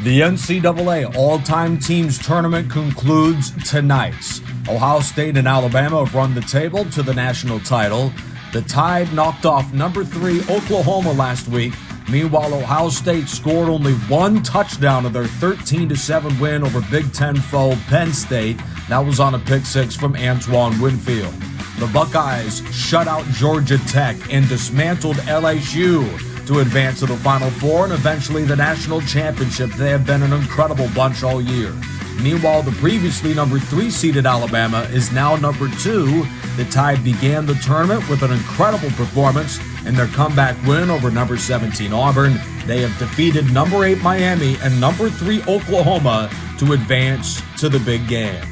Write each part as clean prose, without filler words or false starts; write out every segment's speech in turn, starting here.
The NCAA All-Time Teams Tournament concludes tonight. Ohio State and Alabama have run the table to the national title. The Tide knocked off number 3 Oklahoma last week. Meanwhile, Ohio State scored only one touchdown in their 13-7 win over Big Ten foe Penn State. That was on a pick six from Antoine Winfield. The Buckeyes shut out Georgia Tech and dismantled LSU to advance to the Final Four and eventually the national championship. They have been an incredible bunch all year. Meanwhile, the previously number 3 seeded Alabama is now number 2. The Tide began the tournament with an incredible performance in their comeback win over number 17 Auburn. They have defeated number 8 Miami and number 3 Oklahoma to advance to the big game.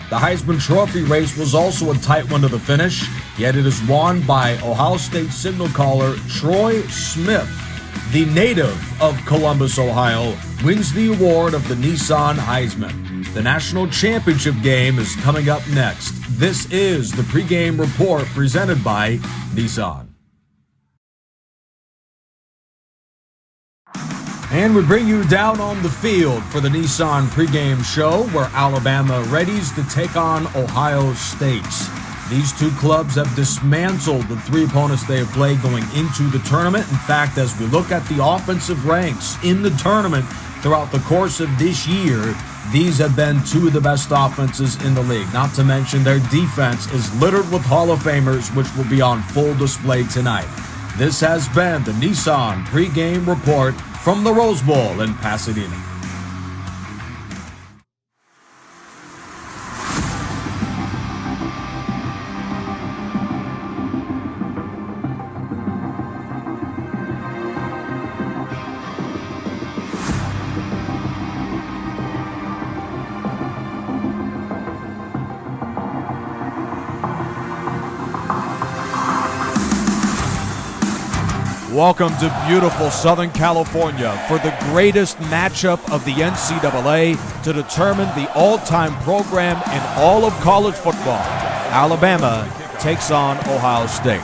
The Heisman Trophy race was also a tight one to the finish, yet it is won by Ohio State signal caller Troy Smith. The native of Columbus, Ohio, wins the award of the Nissan Heisman. The national championship game is coming up next. This is the pregame report presented by Nissan. And we bring you down on the field for the Nissan pregame show where Alabama readies to take on Ohio State. These two clubs have dismantled the 3 opponents they have played going into the tournament. In fact, as we look at the offensive ranks in the tournament throughout the course of this year, these have been 2 of the best offenses in the league. Not to mention their defense is littered with Hall of Famers, which will be on full display tonight. This has been the Nissan pregame report from the Rose Bowl in Pasadena. Welcome to beautiful Southern California for the greatest matchup of the NCAA to determine the all-time program in all of college football. Alabama takes on Ohio State.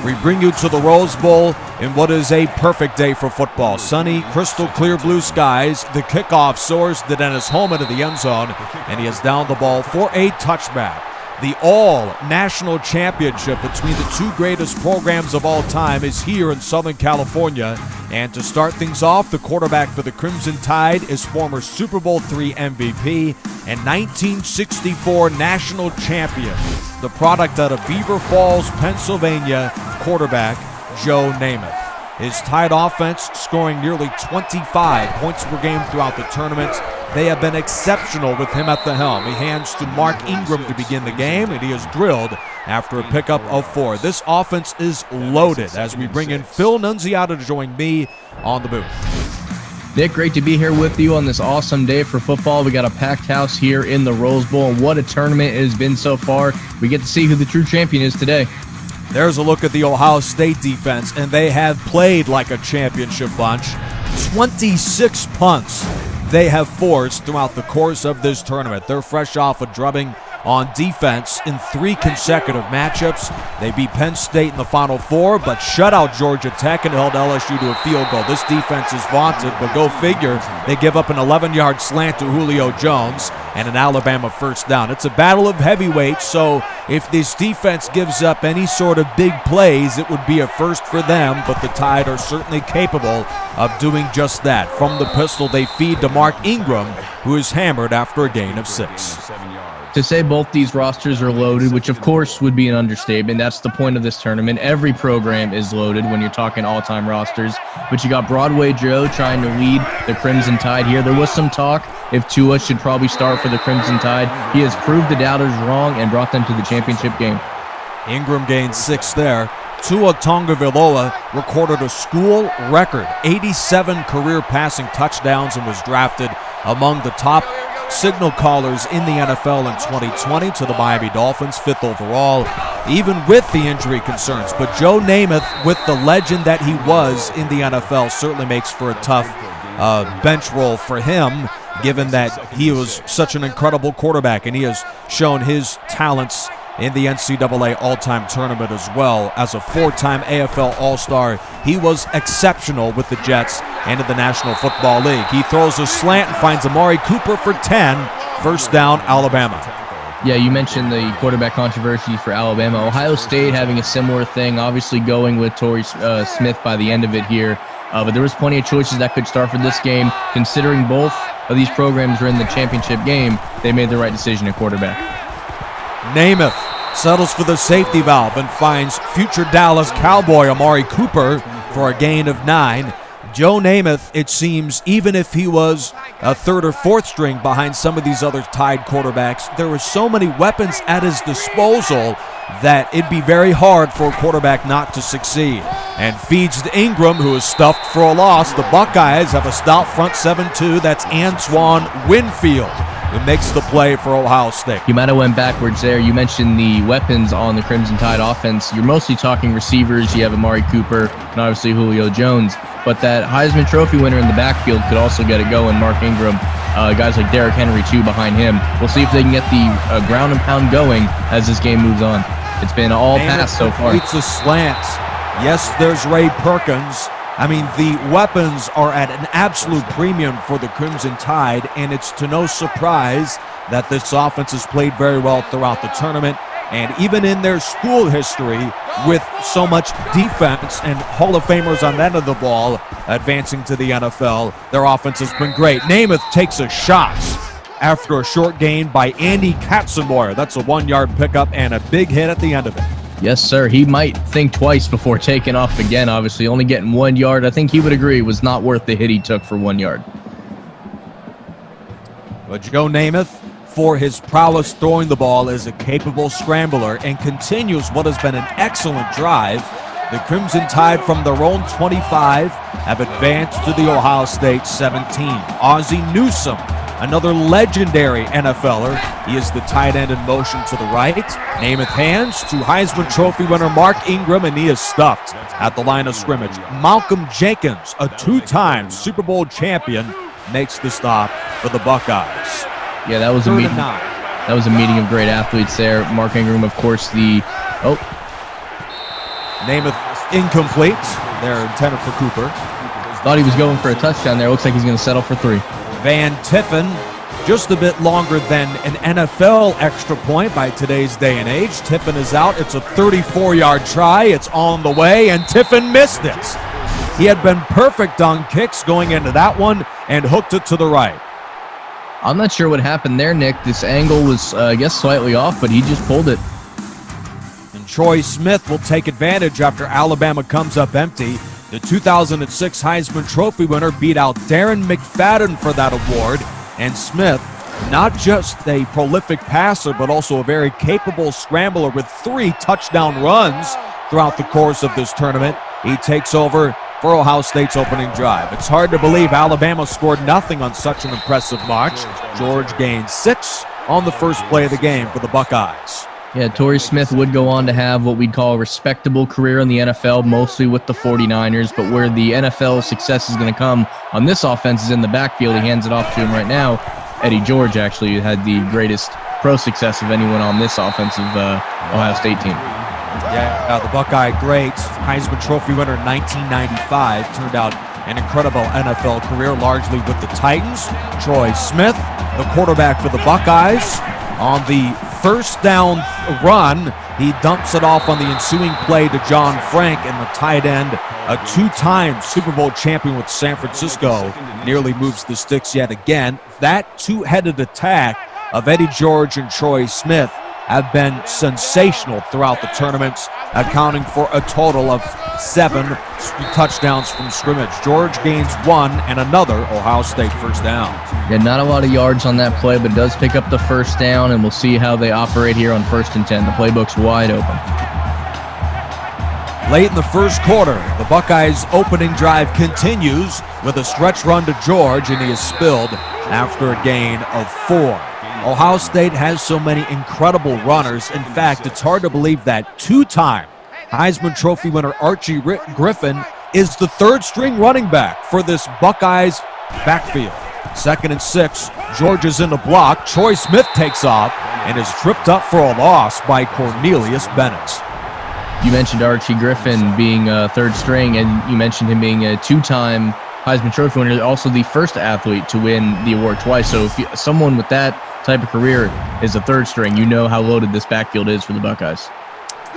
We bring you to the Rose Bowl in what is a perfect day for football. Sunny, crystal clear blue skies. The kickoff soars to Dennis Holman to the end zone, and he has downed the ball for a touchback. The all-national championship between the 2 greatest programs of all time is here in Southern California. And to start things off, the quarterback for the Crimson Tide is former Super Bowl III MVP and 1964 national champion, the product out of Beaver Falls, Pennsylvania, quarterback Joe Namath. His Tide offense scoring nearly 25 points per game throughout the tournament. They have been exceptional with him at the helm. He hands to Mark Ingram to begin the game, and he is drilled after a pickup of 4. This offense is loaded as we bring in Phil Nunziata to join me on the booth. Nick, great to be here with you on this awesome day for football. We got a packed house here in the Rose Bowl, and what a tournament it has been so far. We get to see who the true champion is today. There's a look at the Ohio State defense, and they have played like a championship bunch. 26 punts they have forced throughout the course of this tournament. They're fresh off a drubbing on defense in 3 consecutive matchups. They beat Penn State in the Final Four, but shut out Georgia Tech and held LSU to a field goal. This defense is vaunted, but go figure, they give up an 11-yard slant to Julio Jones and an Alabama first down. It's a battle of heavyweights, so if this defense gives up any sort of big plays, it would be a first for them, but the Tide are certainly capable of doing just that. From the pistol, they feed to Mark Ingram, who is hammered after a gain of 6. To say both these rosters are loaded, which of course would be an understatement. That's the point of this tournament. Every program is loaded when you're talking all-time rosters. But you got Broadway Joe trying to lead the Crimson Tide here. There was some talk if Tua should probably start for the Crimson Tide. He has proved the doubters wrong and brought them to the championship game. Ingram gained 6 there. Tua Tagovailoa recorded a school record 87 career passing touchdowns and was drafted among the top signal callers in the NFL in 2020 to the Miami Dolphins, 5th overall, even with the injury concerns. But Joe Namath, with the legend that he was in the NFL, certainly makes for a tough bench role for him, given that he was such an incredible quarterback, and he has shown his talents in the NCAA all-time tournament as well. As a 4-time AFL All-Star, he was exceptional with the Jets and in the National Football League. He throws a slant and finds Amari Cooper for 10. First down, Alabama. Yeah, you mentioned the quarterback controversy for Alabama. Ohio State having a similar thing, obviously going with Torrey Smith by the end of it here. But there was plenty of choices that could start for this game. Considering both of these programs are in the championship game, they made the right decision at quarterback. Namath settles for the safety valve and finds future Dallas Cowboy Amari Cooper for a gain of 9. Joe Namath, it seems, even if he was a third or fourth string behind some of these other Tide quarterbacks, there were so many weapons at his disposal that it'd be very hard for a quarterback not to succeed. And feeds to Ingram, who is stuffed for a loss. The Buckeyes have a stout front 7-2. That's Antoine Winfield, who makes the play for Ohio State. You might have went backwards there. You mentioned the weapons on the Crimson Tide offense. You're mostly talking receivers. You have Amari Cooper and obviously Julio Jones. But that Heisman Trophy winner in the backfield could also get it going. Mark Ingram, guys like Derrick Henry, too, behind him. We'll see if they can get the ground and pound going as this game moves on. It's been all pass so far. It's a slant. Yes, there's Ray Perkins. I mean, the weapons are at an absolute premium for the Crimson Tide, and it's to no surprise that this offense has played very well throughout the tournament. And even in their school history, with so much defense and Hall of Famers on that end of the ball advancing to the NFL, their offense has been great. Namath takes a shot after a short gain by Andy Katzenmoyer. That's a 1-yard pickup and a big hit at the end of it. Yes, sir. He might think twice before taking off again, obviously. Only getting 1 yard, I think he would agree, was not worth the hit he took for 1 yard. But Joe Namath, for his prowess throwing the ball, is a capable scrambler and continues what has been an excellent drive. The Crimson Tide from their own 25 have advanced to the Ohio State 17. Ozzie Newsome, another legendary NFLer. He is the tight end in motion to the right. Namath hands to Heisman Trophy winner Mark Ingram, and he is stuffed at the line of scrimmage. Malcolm Jenkins, a 2-time Super Bowl champion, makes the stop for the Buckeyes. Yeah, that was a meeting. That was a meeting of great athletes there. Mark Ingram, of course, Namath incomplete. They're intended for Cooper. Thought he was going for a touchdown there. Looks like he's going to settle for 3. Van Tiffen, just a bit longer than an NFL extra point by today's day and age. Tiffen is out. It's a 34-yard try. It's on the way, and Tiffen missed it. He had been perfect on kicks going into that one and hooked it to the right. I'm not sure what happened there, Nick. This angle was, I guess, slightly off, but he just pulled it. And Troy Smith will take advantage after Alabama comes up empty. The 2006 Heisman Trophy winner beat out Darren McFadden for that award. And Smith, not just a prolific passer, but also a very capable scrambler with 3 touchdown runs throughout the course of this tournament. He takes over for Ohio State's opening drive. It's hard to believe Alabama scored nothing on such an impressive march. George gained 6 on the first play of the game for the Buckeyes. Yeah, Torrey Smith would go on to have what we'd call a respectable career in the NFL, mostly with the 49ers, but where the NFL success is going to come on this offense is in the backfield. He hands it off to him right now. Eddie George actually had the greatest pro success of anyone on this offensive Ohio State team. Yeah, the Buckeye great, Heisman Trophy winner in 1995, turned out an incredible NFL career, largely with the Titans. Troy Smith, the quarterback for the Buckeyes, on the first down run, he dumps it off on the ensuing play to John Frank, and the tight end, a 2-time Super Bowl champion with San Francisco, nearly moves the sticks yet again. That 2-headed attack of Eddie George and Troy Smith have been sensational throughout the tournaments, accounting for a total of 7 touchdowns from scrimmage. George gains 1 and another Ohio State first down. Yeah, not a lot of yards on that play, but does pick up the first down, and we'll see how they operate here on 1st and 10. The playbook's wide open. Late in the first quarter, the Buckeyes' opening drive continues with a stretch run to George, and he is spilled after a gain of 4. Ohio State has so many incredible runners. In fact, it's hard to believe that 2-time Heisman Trophy winner Archie Griffin is the 3rd-string running back for this Buckeyes backfield. 2nd and 6, George is in the block. Troy Smith takes off and is tripped up for a loss by Cornelius Bennett. You mentioned Archie Griffin being 3rd string, and you mentioned him being a 2-time Heisman Trophy winner, also the first athlete to win the award twice. So if someone with that type of career is a third string, you know how loaded this backfield is for the Buckeyes.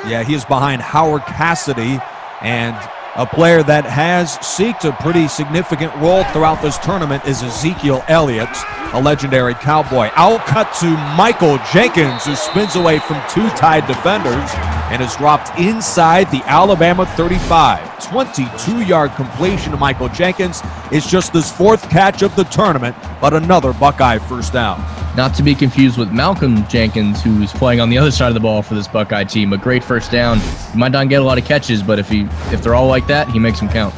Yeah, he is behind Howard Cassidy, and a player that has seeked a pretty significant role throughout this tournament is Ezekiel Elliott, a legendary Cowboy. Out cut to Michael Jenkins, who spins away from two Tide defenders and is dropped inside the Alabama 35. 22-yard completion to Michael Jenkins. It's just his fourth catch of the tournament, but another Buckeye first down. Not to be confused with Malcolm Jenkins, who's playing on the other side of the ball for this Buckeye team. A great first down. He might not get a lot of catches, but if they're all like that, he makes them count.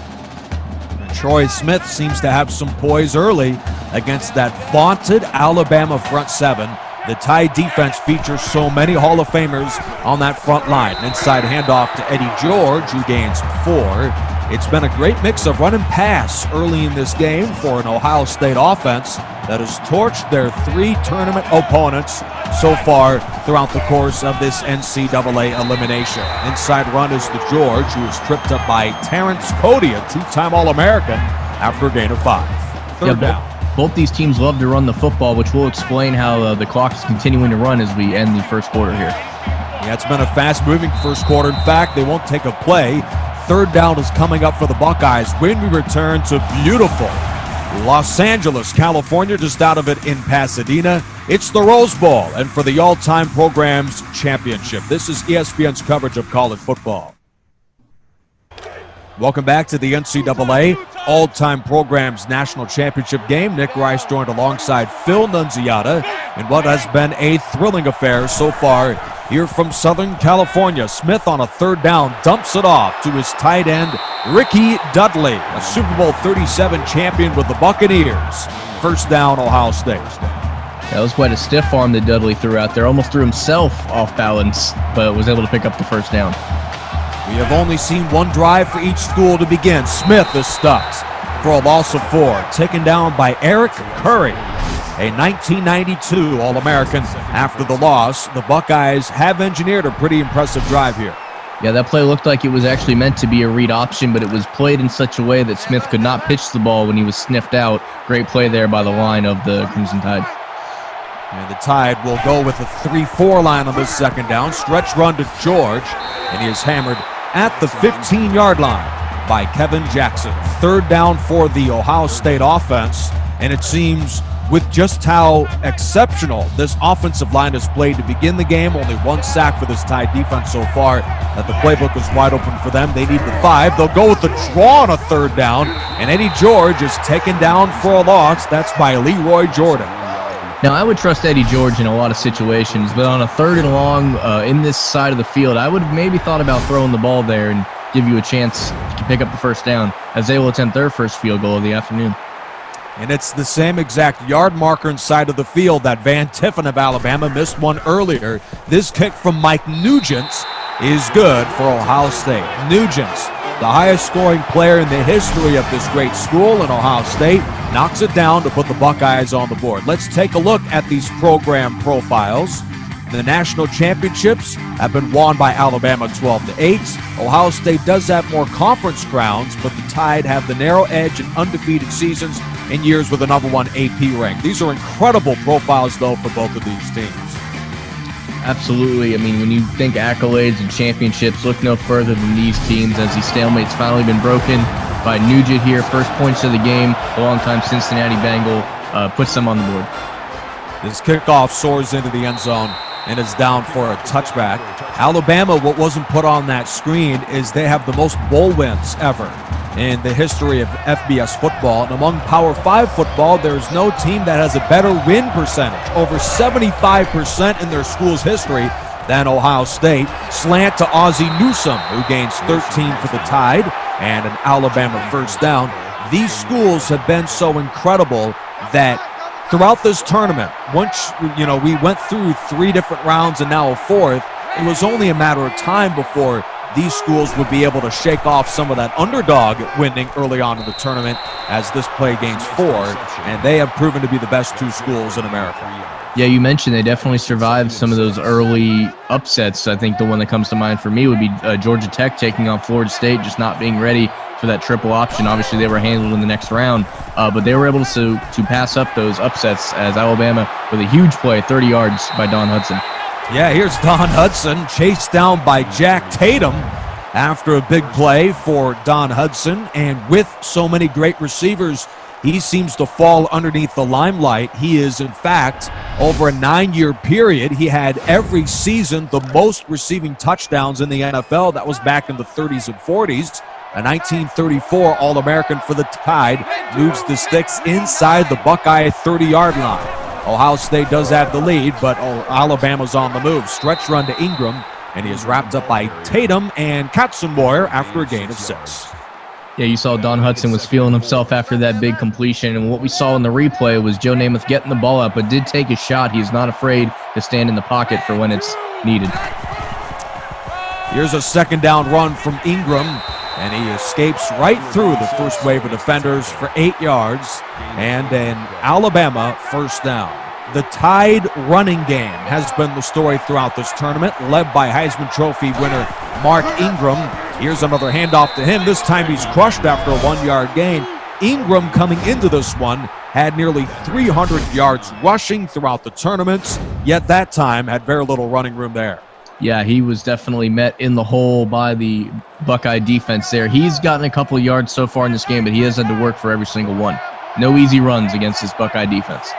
Troy Smith seems to have some poise early against that vaunted Alabama front seven. The Tide defense features so many Hall of Famers on that front line. Inside handoff to Eddie George, who gains 4. It's been a great mix of run and pass early in this game for an Ohio State offense that has torched their 3 tournament opponents so far throughout the course of this NCAA elimination. Inside run is to George, who is tripped up by Terrence Cody, a 2-time All-American, after a gain of 5. Third down. Both these teams love to run the football, which will explain how the clock is continuing to run as we end the first quarter here. Yeah, it's been a fast-moving first quarter. In fact, they won't take a play. Third down is coming up for the Buckeyes when we return to beautiful Los Angeles, California, just out of it in Pasadena. It's the Rose Bowl, and for the all-time programs championship. This is ESPN's coverage of college football. Welcome back to the NCAA all-time programs national championship game. Nick Rice joined alongside Phil Nunziata in what has been a thrilling affair so far here from Southern California. Smith on a third down dumps it off to his tight end, Ricky Dudley, a Super Bowl 37 champion with the Buccaneers. First down, Ohio State. That was quite a stiff arm that Dudley threw out there. Almost threw himself off balance, but was able to pick up the first down. We have only seen one drive for each school to begin. Smith is stuffed for a loss of 4, taken down by Eric Curry, a 1992 All-American. After the loss, the Buckeyes have engineered a pretty impressive drive here. Yeah, that play looked like it was actually meant to be a read option, but it was played in such a way that Smith could not pitch the ball when he was sniffed out. Great play there by the line of the Crimson Tide. And the Tide will go with a 3-4 line on this second down. Stretch run to George, and he is hammered at the 15-yard line by Kevin Jackson. Third down for the Ohio State offense, and it seems with just how exceptional this offensive line has played to begin the game, only 1 sack for this Tide defense so far, that the playbook is wide open for them. They need the 5. They'll go with the draw on a third down, and Eddie George is taken down for a loss. That's by Leroy Jordan. Now, I would trust Eddie George in a lot of situations, but on a third and long in this side of the field, I would have maybe thought about throwing the ball there and give you a chance to pick up the first down, as they will attempt their first field goal of the afternoon. And it's the same exact yard marker inside of the field that Van Tiffen of Alabama missed one earlier. This kick from Mike Nugent is good for Ohio State. Nugent, the highest scoring player in the history of this great school in Ohio State, knocks it down to put the Buckeyes on the board. Let's take a look at these program profiles. The national championships have been won by Alabama 12-8. Ohio State does have more conference crowns, but the Tide have the narrow edge and undefeated seasons in years with a number 1 AP rank. These are incredible profiles, though, for both of these teams. Absolutely. I mean, when you think accolades and championships, look no further than these teams, as the stalemate's finally been broken by Nugent here. First points of the game, a longtime Cincinnati Bengal, puts them on the board. This kickoff soars into the end zone and is down for a touchback. Alabama, what wasn't put on that screen is they have the most bowl wins ever in the history of FBS football. And among Power 5 football, there's no team that has a better win percentage, over 75% in their school's history, than Ohio State. Slant to Ozzie Newsome, who gains 13 for the Tide, and an Alabama first down. These schools have been so incredible that throughout this tournament, once we went through 3 different rounds and now a 4th, it was only a matter of time before these schools would be able to shake off some of that underdog winning early on in the tournament, as this play gains 4, and they have proven to be the best 2 schools in America. Yeah, you mentioned they definitely survived some of those early upsets. I think the one that comes to mind for me would be Georgia Tech taking on Florida State, just not being ready for that triple option. Obviously, they were handled in the next round, but they were able to pass up those upsets as Alabama with a huge play, 30 yards by Don Hudson. Yeah, here's Don Hudson chased down by Jack Tatum after a big play for Don Hudson. And with so many great receivers, he seems to fall underneath the limelight. He is, in fact, over a 9-year period, he had every season the most receiving touchdowns in the NFL. That was back in the 30s and 40s. A 1934 All-American for the Tide moves the sticks inside the Buckeye 30-yard line. Ohio State does have the lead, but Alabama's on the move. Stretch run to Ingram, and he is wrapped up by Tatum and Katzenmoyer after a gain of 6. Yeah, you saw Don Hudson was feeling himself after that big completion, and what we saw in the replay was Joe Namath getting the ball out, but did take a shot. He's not afraid to stand in the pocket for when it's needed. Here's a second down run from Ingram, and he escapes right through the first wave of defenders for 8 yards, and an Alabama first down. The Tide running game has been the story throughout this tournament, led by Heisman Trophy winner Mark Ingram. Here's another handoff to him. This time he's crushed after a 1-yard gain. Ingram, coming into this one, had nearly 300 yards rushing throughout the tournaments, yet that time had very little running room there. Yeah, he was definitely met in the hole by the Buckeye defense there. He's gotten a couple of yards so far in this game, but he has had to work for every single one. No easy runs against this Buckeye defense.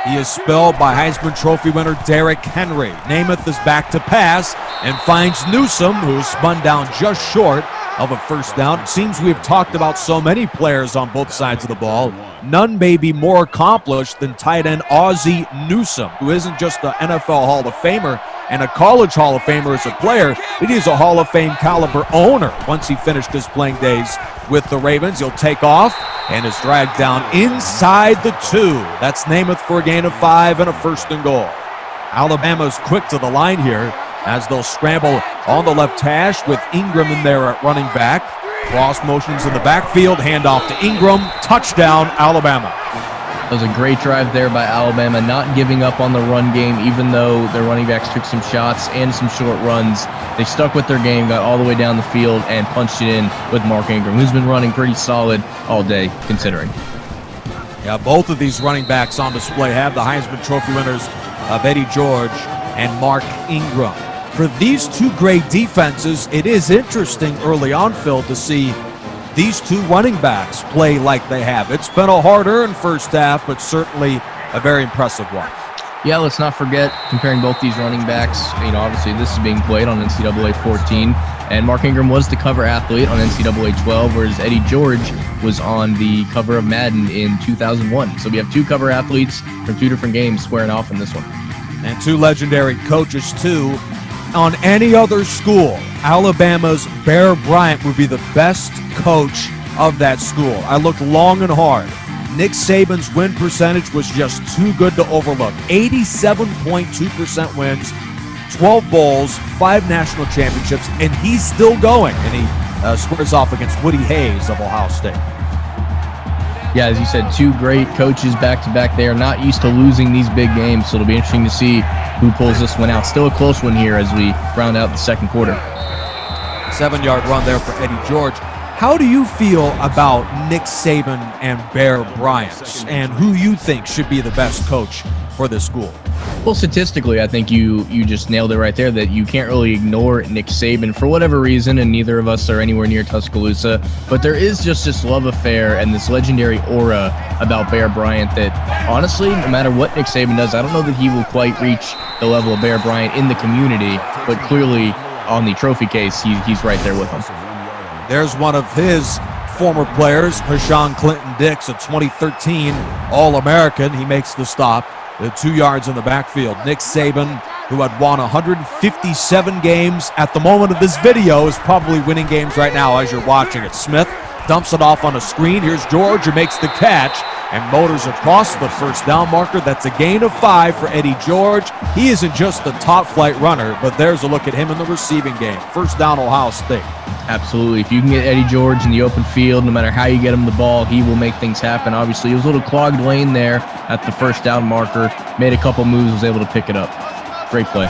He is spelled by Heisman Trophy winner Derrick Henry. Namath is back to pass and finds Newsome, who is spun down just short of a first down. It seems we've talked about so many players on both sides of the ball. None may be more accomplished than tight end Ozzie Newsome, who isn't just an NFL Hall of Famer and a college Hall of Famer as a player, but he's a Hall of Fame caliber owner. Once he finished his playing days with the Ravens, he'll take off and is dragged down inside the 2. That's Namath for a gain of 5 and a first and goal. Alabama's quick to the line here as they'll scramble on the left hash with Ingram in there at running back. Cross motions in the backfield, handoff to Ingram, touchdown Alabama. That was a great drive there by Alabama, not giving up on the run game, even though their running backs took some shots and some short runs. They stuck with their game, got all the way down the field, and punched it in with Mark Ingram, who's been running pretty solid all day, considering. Yeah, both of these running backs on display have the Heisman Trophy winners of Eddie George and Mark Ingram. For these two great defenses, it is interesting early on, Phil, to see these two running backs play like they have. It's been a hard-earned first half, but certainly a very impressive one. Yeah, let's not forget comparing both these running backs. Obviously this is being played on NCAA 14, and Mark Ingram was the cover athlete on NCAA 12, whereas Eddie George was on the cover of Madden in 2001. So we have two cover athletes from two different games squaring off in this one. And two legendary coaches, too. On any other school, Alabama's Bear Bryant would be the best coach of that school. I looked long and hard. Nick Saban's win percentage was just too good to overlook. 87.2% wins, 12 bowls, 5 national championships, and he's still going. And he squares off against Woody Hayes of Ohio State. Yeah, as you said, two great coaches back-to-back. They are not used to losing these big games, so it'll be interesting to see who pulls this one out. Still a close one here as we round out the second quarter. 7-yard run there for Eddie George. How do you feel about Nick Saban and Bear Bryant, and who you think should be the best coach for this school? Well, statistically, I think you just nailed it right there, that you can't really ignore Nick Saban for whatever reason, and neither of us are anywhere near Tuscaloosa. But there is just this love affair and this legendary aura about Bear Bryant that, honestly, no matter what Nick Saban does, I don't know that he will quite reach the level of Bear Bryant in the community, but clearly on the trophy case, he's right there with him. There's one of his former players, Hashawn Clinton-Dix, a 2013 All-American. He makes the stop. The 2 yards in the backfield. Nick Saban, who had won 157 games at the moment of this video, is probably winning games right now as you're watching it. Smith dumps it off on a screen. Here's George, who makes the catch and motors across the first down marker. That's a gain of 5 for Eddie George. He isn't just the top flight runner, but there's a look at him in the receiving game. First down, Ohio State. Absolutely. If you can get Eddie George in the open field, no matter how you get him the ball, he will make things happen. Obviously, it was a little clogged lane there at the first down marker. Made a couple moves, was able to pick it up. Great play.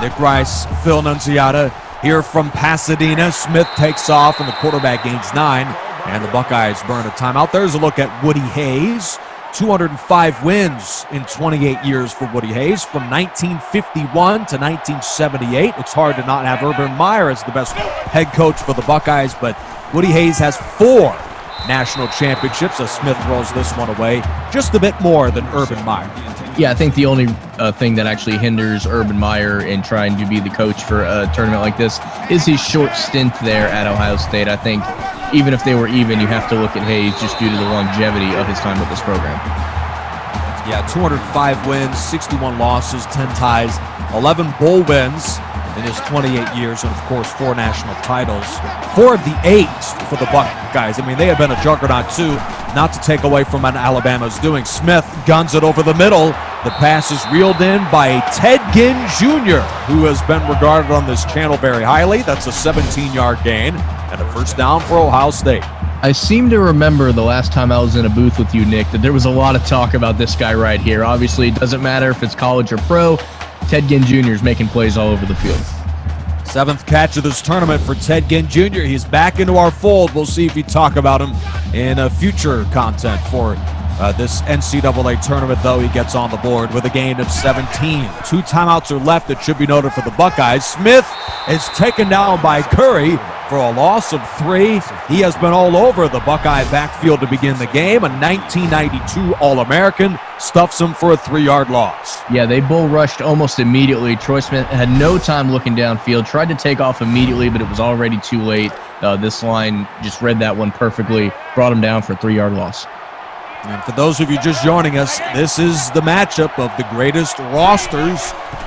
Nick Rice, Phil Nunziata here from Pasadena. Smith takes off, and the quarterback gains 9, and the Buckeyes burn a timeout. There's a look at Woody Hayes. 205 wins in 28 years for Woody Hayes from 1951 to 1978. It's hard to not have Urban Meyer as the best head coach for the Buckeyes, but Woody Hayes has 4 national championships as Smith rolls this one away. Just a bit more than Urban Meyer. Yeah, I think the only thing that actually hinders Urban Meyer in trying to be the coach for a tournament like this is his short stint there at Ohio State. I think even if they were even, you have to look at Hayes just due to the longevity of his time with this program. Yeah, 205 wins, 61 losses, 10 ties, 11 bowl wins in his 28 years, and of course 4 national titles. 4 of the 8 for the Buckeyes. I mean, they have been a juggernaut too, not to take away from what Alabama's doing. Smith guns it over the middle. The pass is reeled in by Ted Ginn Jr., who has been regarded on this channel very highly. That's a 17-yard gain and a first down for Ohio State. I seem to remember the last time I was in a booth with you, Nick, that there was a lot of talk about this guy right here. Obviously, it doesn't matter if it's college or pro. Ted Ginn Jr. is making plays all over the field. 7th catch of this tournament for Ted Ginn Jr. He's back into our fold. We'll see if we talk about him in future content for this NCAA tournament, though. He gets on the board with a gain of 17. 2 timeouts are left. It should be noted for the Buckeyes. Smith is taken down by Curry for a loss of 3. He has been all over the Buckeye backfield to begin the game. A 1992 All-American stuffs him for a 3-yard loss. Yeah, they bull rushed almost immediately. Troy Smith had no time looking downfield, tried to take off immediately, but it was already too late. This line just read that one perfectly, brought him down for a 3-yard loss. And for those of you just joining us, this is the matchup of the greatest rosters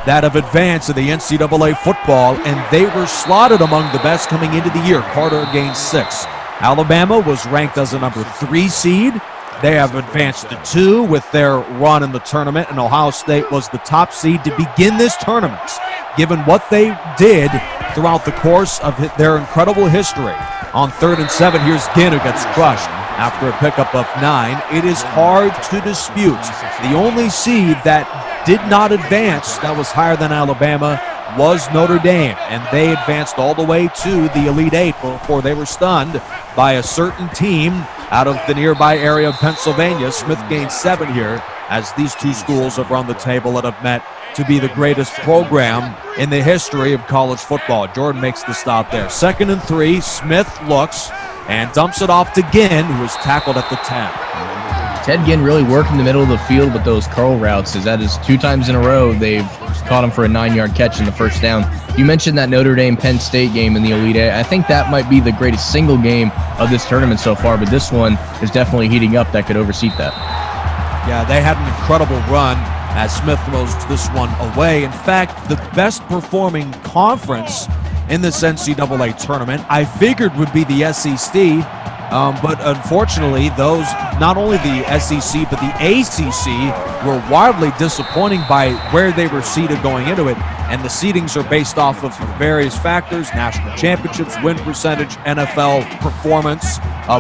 that have advanced in the NCAA football, and they were slotted among the best coming into the year. Carter gained 6. Alabama was ranked as a number 3 seed. They have advanced to 2 with their run in the tournament, and Ohio State was the top seed to begin this tournament, given what they did throughout the course of their incredible history. On 3rd and 7, here's Ginn, who gets crushed after a pickup of 9. It is hard to dispute. The only seed that did not advance that was higher than Alabama was Notre Dame, and they advanced all the way to the Elite 8 before they were stunned by a certain team out of the nearby area of Pennsylvania. Smith gained 7 here, as these 2 schools have run the table and have met to be the greatest program in the history of college football. Jordan makes the stop there. 2nd and 3, Smith looks and dumps it off to Ginn, who is tackled at the 10. Ted Ginn really worked in the middle of the field with those curl routes, as that is 2 times in a row they've caught him for a 9-yard catch in the first down. You mentioned that Notre Dame-Penn State game in the Elite Eight. I think that might be the greatest single game of this tournament so far, but this one is definitely heating up that could overseat that. Yeah, they had an incredible run as Smith throws this one away. In fact, the best performing conference in this NCAA tournament, I figured would be the SEC, but unfortunately, those, not only the SEC, but the ACC, were wildly disappointing by where they were seeded going into it, and the seedings are based off of various factors: national championships, win percentage, NFL performance,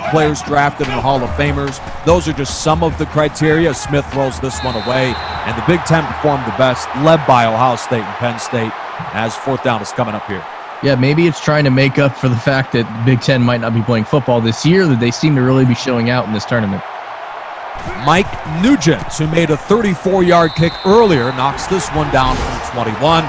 players drafted in the Hall of Famers. Those are just some of the criteria. Smith throws this one away, and the Big Ten performed the best, led by Ohio State and Penn State, as 4th down is coming up here. Yeah, maybe it's trying to make up for the fact that Big Ten might not be playing football this year, that they seem to really be showing out in this tournament. Mike Nugent, who made a 34-yard kick earlier, knocks this one down from 21.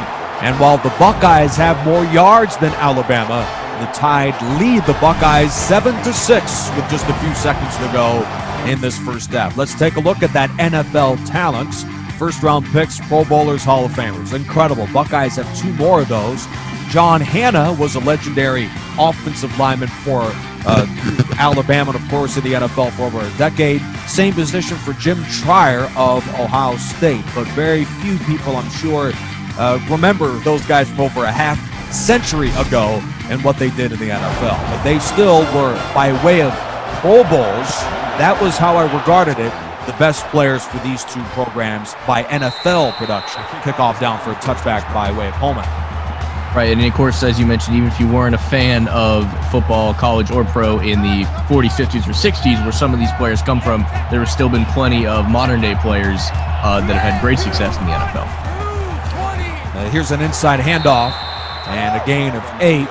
And while the Buckeyes have more yards than Alabama, the Tide lead the Buckeyes 7-6 with just a few seconds to go in this first half. Let's take a look at that NFL talent. First-round picks, Pro Bowlers, Hall of Famers. Incredible. Buckeyes have 2 more of those. John Hanna was a legendary offensive lineman for Alabama, and of course in the NFL for over a decade. Same position for Jim Trier of Ohio State, but very few people, I'm sure, remember those guys from over a half century ago and what they did in the NFL. But they still were, by way of Pro Bowls, that was how I regarded it, the best players for these 2 programs by NFL production. Kickoff down for a touchback by way of Holman. Right, and of course, as you mentioned, even if you weren't a fan of football, college or pro in the 40s, 50s, or 60s, where some of these players come from, there have still been plenty of modern-day players that have had great success in the NFL. Here's an inside handoff and a gain of 8.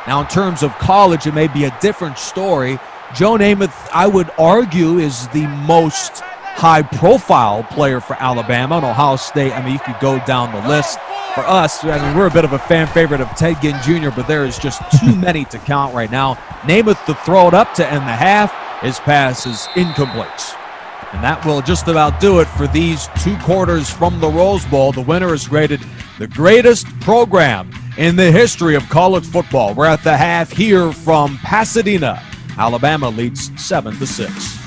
Now, in terms of college, it may be a different story. Joe Namath, I would argue, is the most high-profile player for Alabama and Ohio State. I mean, you could go down the list. For us, I mean, we're a bit of a fan favorite of Ted Ginn Jr., but there is just too many to count right now. Namath to throw it up to end the half. His pass is incomplete. And that will just about do it for these 2 quarters from the Rose Bowl. The winner is rated the greatest program in the history of college football. We're at the half here from Pasadena. Alabama leads 7-6.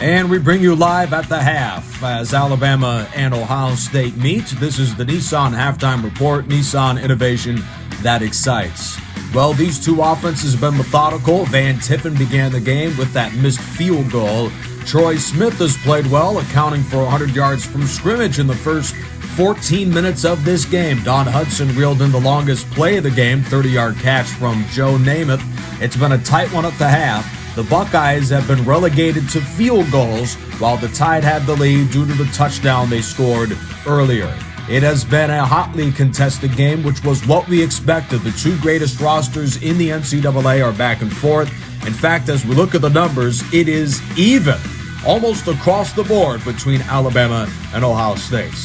And we bring you live at the half as Alabama and Ohio State meet. This is the Nissan Halftime Report, Nissan innovation that excites. Well, these 2 offenses have been methodical. Van Tiffen began the game with that missed field goal. Troy Smith has played well, accounting for 100 yards from scrimmage in the first 14 minutes of this game. Don Hudson reeled in the longest play of the game, 30-yard catch from Joe Namath. It's been a tight one at the half. The Buckeyes have been relegated to field goals while the Tide had the lead due to the touchdown they scored earlier. It has been a hotly contested game, which was what we expected. The 2 greatest rosters in the NCAA are back and forth. In fact, as we look at the numbers, it is even, almost across the board between Alabama and Ohio State.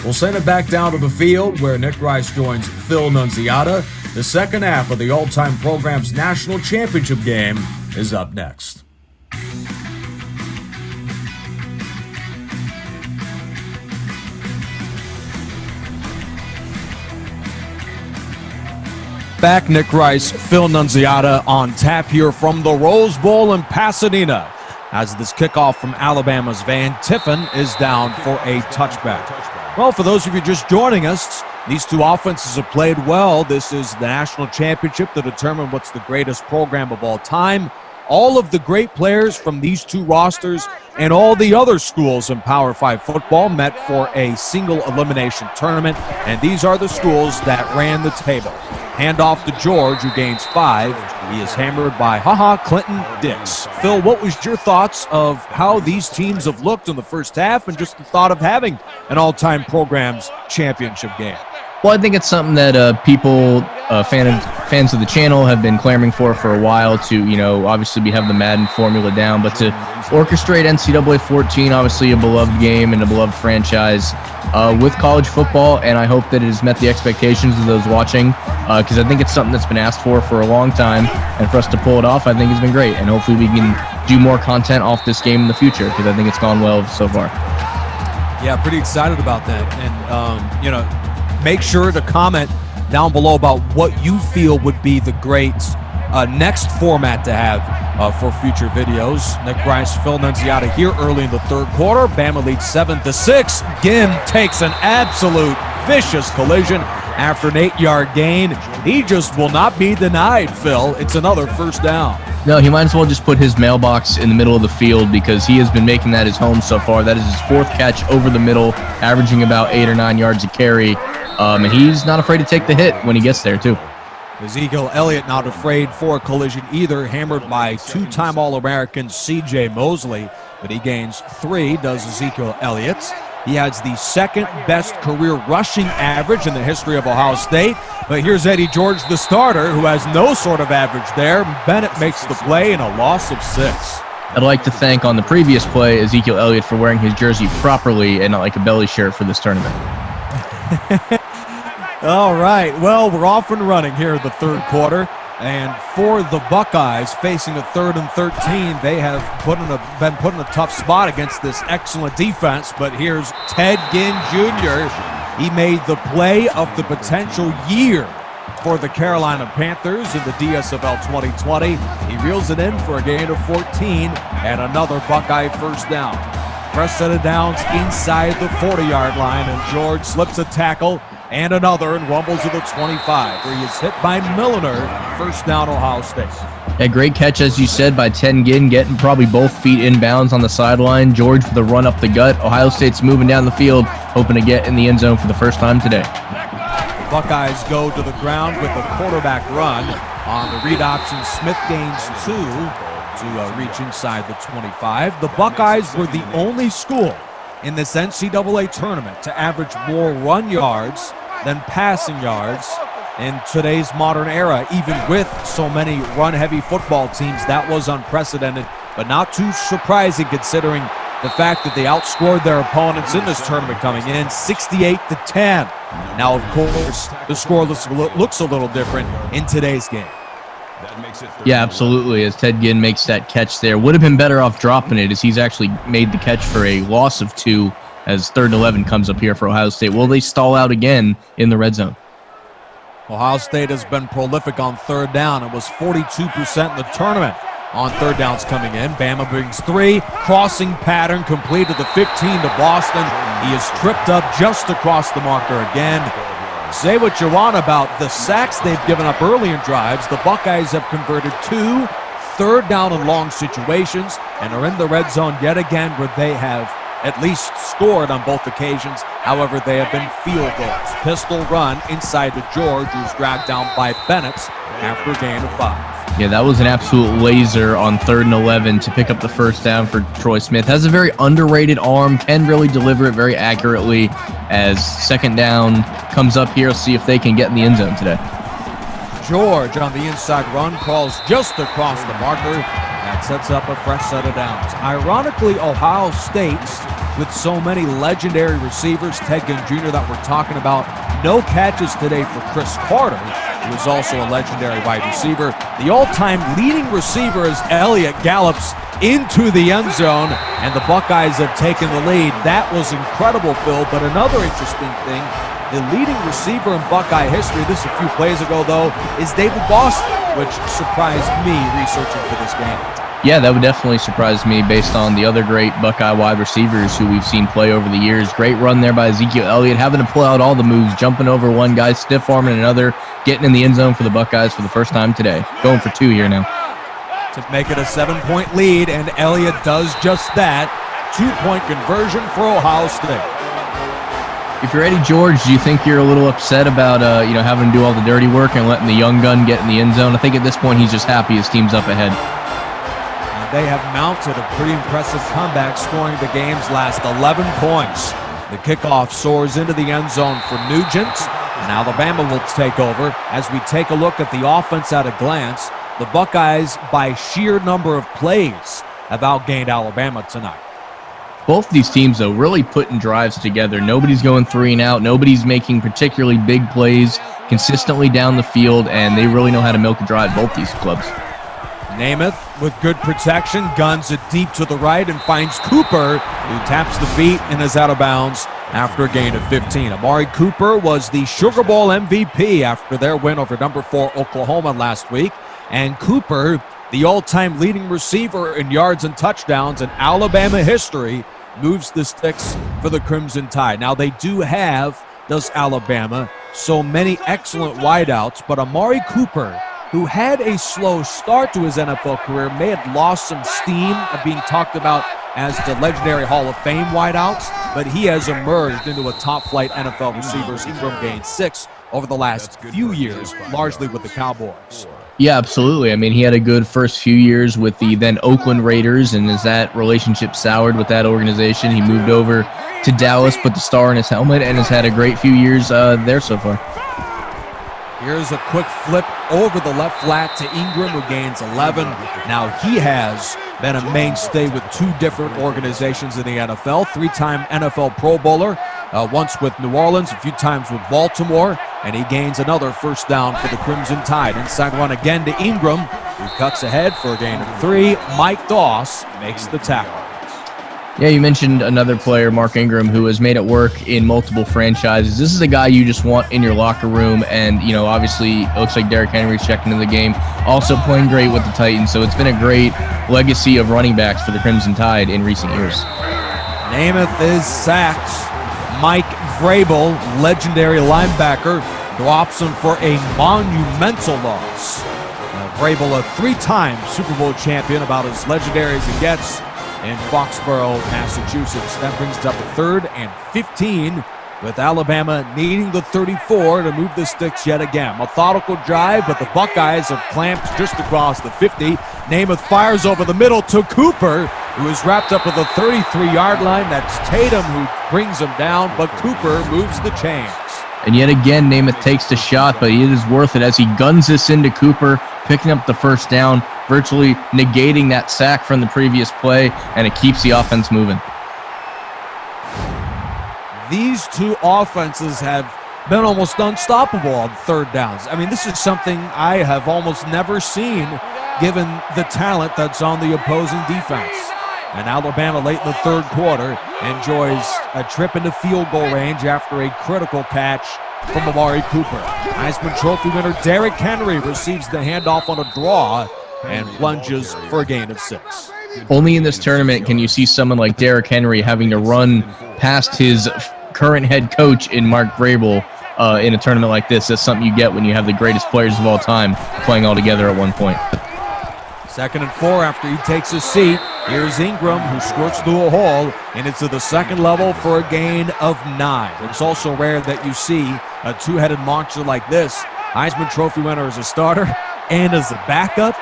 We'll send it back down to the field where Nick Rice joins Phil Nunziata. The second half of the all-time program's national championship game is up next. Back, Nick Rice, Phil Nunziata on tap here from the Rose Bowl in Pasadena as this kickoff from Alabama's Van Tiffen is down for a touchback. Well, for those of you just joining us, these 2 offenses have played well. This is the national championship to determine what's the greatest program of all time. All of the great players from these 2 rosters and all the other schools in Power 5 football met for a single elimination tournament, and these are the schools that ran the table. Handoff to George, who gains 5. He is hammered by Clinton Dix. Phil, what was your thoughts of how these teams have looked in the first half and just the thought of having an all-time program's championship game? Well, I think it's something that people, fans of the channel, have been clamoring for a while to, obviously we have the Madden formula down, but to orchestrate NCAA 14, obviously a beloved game and a beloved franchise, with college football, and I hope that it has met the expectations of those watching, because I think it's something that's been asked for a long time, and for us to pull it off, I think it's been great, and hopefully we can do more content off this game in the future, because I think it's gone well so far. Yeah, pretty excited about that, and, make sure to comment down below about what you feel would be the great next format to have for future videos. Nick Rice, Phil Nunziata here early in the 3rd quarter. Bama leads 7-6. Ginn takes an absolute vicious collision after an 8-yard gain. He just will not be denied, Phil. It's another first down. No, he might as well just put his mailbox in the middle of the field because he has been making that his home so far. That is his 4th catch over the middle, averaging about 8 or 9 yards a carry. And he's not afraid to take the hit when he gets there, too. Ezekiel Elliott not afraid for a collision either, hammered by 2-time All-American C.J. Mosley, but he gains 3, does Ezekiel Elliott. He has the 2nd best career rushing average in the history of Ohio State. But here's Eddie George, the starter, who has no sort of average there. Bennett makes the play in a loss of 6. I'd like to thank on the previous play Ezekiel Elliott for wearing his jersey properly and not like a belly shirt for this tournament. All right, well, we're off and running here in the 3rd quarter. And for the Buckeyes, facing a 3rd and 13, they have been put in a tough spot against this excellent defense. But here's Ted Ginn Jr. He made the play of the potential year for the Carolina Panthers in the DSFL 2020. He reels it in for a gain of 14 and another Buckeye first down. Press set of downs inside the 40-yard line, and George slips a tackle and another and rumbles to the 25, where he is hit by Milliner. First down, Ohio State. A great catch, as you said, by Ted Ginn, getting probably both feet in bounds on the sideline. George with a run up the gut. Ohio State's moving down the field, hoping to get in the end zone for the first time today. The Buckeyes go to the ground with a quarterback run. On the read option, Smith gains 2 to reach inside the 25. The Buckeyes were the only school in this NCAA tournament to average more run yards than passing yards in today's modern era. Even with so many run-heavy football teams, that was unprecedented, but not too surprising considering the fact that they outscored their opponents in this tournament coming in 68-10. Now, of course, the score looks a little different in today's game. Yeah, absolutely. As Ted Ginn makes that catch there, would have been better off dropping it, as he's actually made the catch for a loss of 2 as 3rd and 11 comes up here for Ohio State. Will they stall out again in the red zone? Ohio State has been prolific on 3rd down. It was 42% in the tournament on 3rd downs coming in. Bama brings 3. Crossing pattern complete to the 15 to Boston. He is tripped up just across the marker again. Say what you want about the sacks they've given up early in drives. The Buckeyes have converted 2 3rd down and long situations and are in the red zone yet again, where they have at least scored on both occasions. However, they have been field goals. Pistol run inside to George, who's dragged down by Bennett after a gain of 5. Yeah, that was an absolute laser on 3rd and 11 to pick up the 1st down for Troy Smith. Has a very underrated arm, can really deliver it very accurately. As 2nd down comes up here, see if they can get in the end zone today. George on the inside run crawls just across the marker. That sets up a fresh set of downs. Ironically, Ohio State, with so many legendary receivers, Ted Ginn Jr. that we're talking about, no catches today for Chris Carter, who is also a legendary wide receiver. The all-time leading receiver as Elliott gallops into the end zone, and the Buckeyes have taken the lead. That was incredible, Phil, but another interesting thing, the leading receiver in Buckeye history, this a few plays ago though, is David Boston, which surprised me researching for this game. Yeah, that would definitely surprise me based on the other great Buckeye wide receivers who we've seen play over the years. Great run there by Ezekiel Elliott, having to pull out all the moves, jumping over one guy, stiff arming another, getting in the end zone for the Buckeyes for the first time today. Going for 2 here now. To make it a 7-point lead, and Elliott does just that. 2-point conversion for Ohio State. If you're Eddie George, do you think you're a little upset about having to do all the dirty work and letting the young gun get in the end zone? I think at this point he's just happy his team's up ahead. They have mounted a pretty impressive comeback, scoring the game's last 11 points. The kickoff soars into the end zone for Nugent, and Alabama will take over. As we take a look at the offense at a glance, the Buckeyes, by sheer number of plays, have outgained Alabama tonight. Both these teams, though, really putting drives together. Nobody's going 3 and out. Nobody's making particularly big plays consistently down the field, and they really know how to milk a drive, both these clubs. Namath with good protection, guns it deep to the right and finds Cooper, who taps the feet and is out of bounds after a gain of 15. Amari Cooper was the Sugar Bowl MVP after their win over number 4 Oklahoma last week. And Cooper, the all-time leading receiver in yards and touchdowns in Alabama history, moves the sticks for the Crimson Tide. Now they do have, does Alabama, so many excellent wideouts, but Amari Cooper, who had a slow start to his NFL career, may have lost some steam of being talked about as the legendary Hall of Fame wideouts, but he has emerged into a top-flight NFL receiver. Ingram gained 6 over the last few years, largely with the Cowboys. Yeah, absolutely. I mean, he had a good first few years with the then Oakland Raiders, and as that relationship soured with that organization, he moved over to Dallas, put the star in his helmet, and has had a great few years there so far. Here's a quick flip over the left flat to Ingram, who gains 11. Now he has been a mainstay with 2 different organizations in the NFL. 3-time NFL Pro Bowler, once with New Orleans, a few times with Baltimore, and he gains another first down for the Crimson Tide. Inside run again to Ingram, who cuts ahead for a gain of 3. Mike Doss makes the tackle. Yeah, you mentioned another player, Mark Ingram, who has made it work in multiple franchises. This is a guy you just want in your locker room, and, obviously it looks like Derrick Henry's checking into the game, also playing great with the Titans, so it's been a great legacy of running backs for the Crimson Tide in recent years. Namath is sacked. Mike Vrabel, legendary linebacker, drops him for a monumental loss. Vrabel, a 3-time Super Bowl champion, about as legendary as he gets, in Foxborough, Massachusetts. That brings it up to 3rd and 15, with Alabama needing the 34 to move the sticks yet again. Methodical drive, but the Buckeyes have clamped just across the 50. Namath fires over the middle to Cooper, who is wrapped up at the 33-yard line. That's Tatum who brings him down, but Cooper moves the chains. And yet again, Namath takes the shot, but it is worth it as he guns this into Cooper, picking up the first down, virtually negating that sack from the previous play, and it keeps the offense moving. These two offenses have been almost unstoppable on third downs. I mean, this is something I have almost never seen given the talent that's on the opposing defense. And Alabama late in the third quarter enjoys a trip into field goal range after a critical catch from Amari Cooper. Heisman Trophy winner Derrick Henry receives the handoff on a draw and plunges for a gain of 6. Only in this tournament can you see someone like Derrick Henry having to run past his current head coach in Mark Vrabel in a tournament like this. That's something you get when you have the greatest players of all time playing all together at one point. 2nd and 4 after he takes his seat. Here's Ingram, who squirts through a hole, and it's to the second level for a gain of 9. It's also rare that you see a two-headed monster like this. Heisman Trophy winner as a starter and as a backup.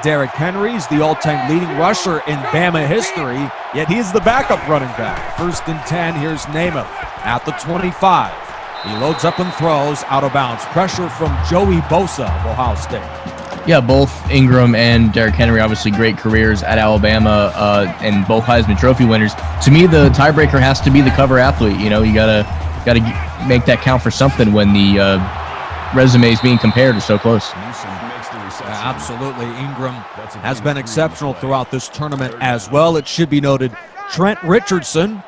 Derrick Henry is the all-time leading rusher in Bama history, yet he's the backup running back. 1st and 10, here's Namath at the 25. He loads up and throws out of bounds. Pressure from Joey Bosa of Ohio State. Yeah, both Ingram and Derrick Henry, obviously great careers at Alabama, and both Heisman Trophy winners. To me, the tiebreaker has to be the cover athlete. You know, you gotta make that count for something when the resumes being compared are so close. Absolutely, Ingram has been exceptional throughout this tournament as well. It should be noted, Trent Richardson,